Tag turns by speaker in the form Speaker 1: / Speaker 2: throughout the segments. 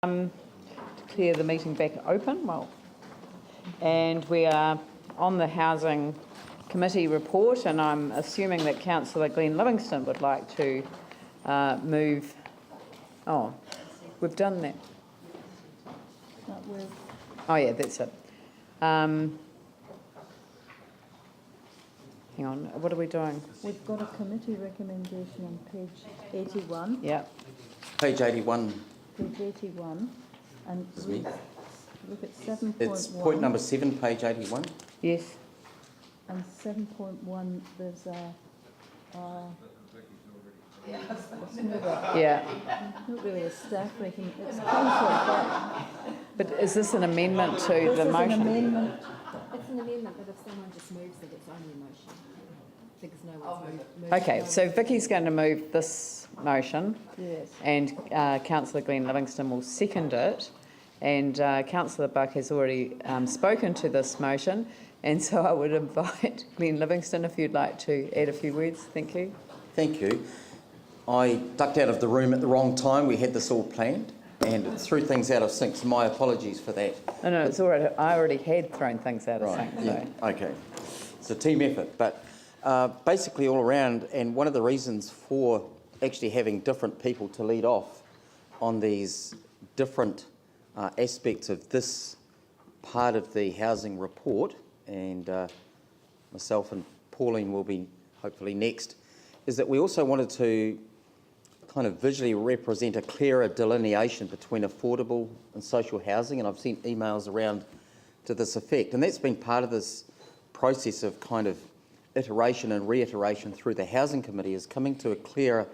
Speaker 1: Declare the meeting back open. And we are on the Housing Committee report, and I'm assuming that Councillor Glenn Livingston would like to move. Oh, we've done that. Oh yeah, that's it. Hang on, what are we doing?
Speaker 2: We've got a committee recommendation on page 81.
Speaker 1: Yeah.
Speaker 3: Page 81.
Speaker 2: Page 81. And we look at 7.1.
Speaker 3: It's point number 7, page 81.
Speaker 1: Yes.
Speaker 2: And 7.1, there's
Speaker 1: Yeah.
Speaker 2: not really a staff recommendation, it's council.
Speaker 1: But is this an amendment to
Speaker 2: This
Speaker 1: the
Speaker 2: is
Speaker 1: motion?
Speaker 2: an amendment.
Speaker 4: It's an amendment, but if someone just moves it, it's only a motion. Because no one's moved.
Speaker 1: Okay, so Vicky's going to move this motion.
Speaker 2: Yes.
Speaker 1: And Councillor Glenn Livingston will second it. And Councillor Buck has already spoken to this motion. And so I would invite Glenn Livingston if you'd like to add a few words. Thank you.
Speaker 3: Thank you. I ducked out of the room at the wrong time. We had this all planned and it threw things out of sync, so my apologies for that.
Speaker 1: No, it's all right. I already had thrown things out of sync.
Speaker 3: Yeah. Okay. It's a team effort. But basically all around, and one of the reasons for actually having different people to lead off on these different aspects of this part of the housing report, and myself and Pauline will be hopefully next, is that we also wanted to kind of visually represent a clearer delineation between affordable and social housing, and I've seen emails around to this effect, and that's been part of this process of kind of iteration and reiteration through the Housing Committee, is coming to a clearer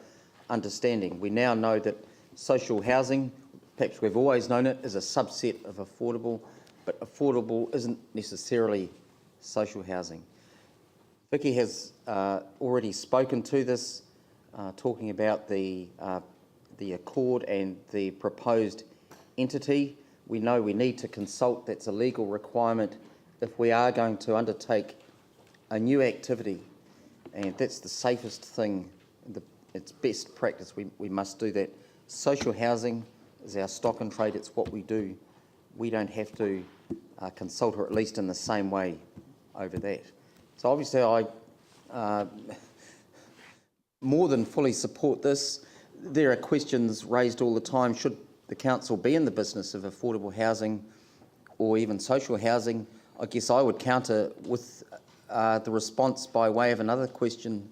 Speaker 3: understanding. We now know that social housing, perhaps we've always known it, is a subset of affordable, but affordable isn't necessarily social housing. Vicky has already spoken to this, talking about the accord and the proposed entity. We know we need to consult, that's a legal requirement if we are going to undertake a new activity, and that's the safest thing, it's best practice, we must do that. Social housing is our stock and trade, it's what we do. We don't have to consult, or at least in the same way, over that. So obviously I more than fully support this. There are questions raised all the time. Should the council be in the business of affordable housing or even social housing? I guess I would counter with the response by way of another question.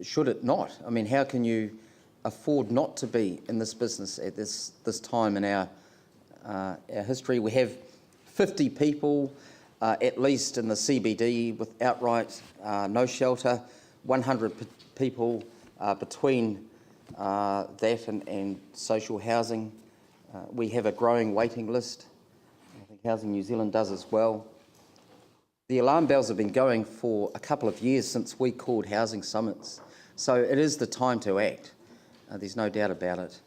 Speaker 3: Should it not? I mean, how can you afford not to be in this business at this time in our history? We have 50 people at least in the CBD with outright no shelter, 100 people between that and social housing. We have a growing waiting list. I think Housing New Zealand does as well. The alarm bells have been going for a couple of years since we called housing summits. So it is the time to act. There's no doubt about it.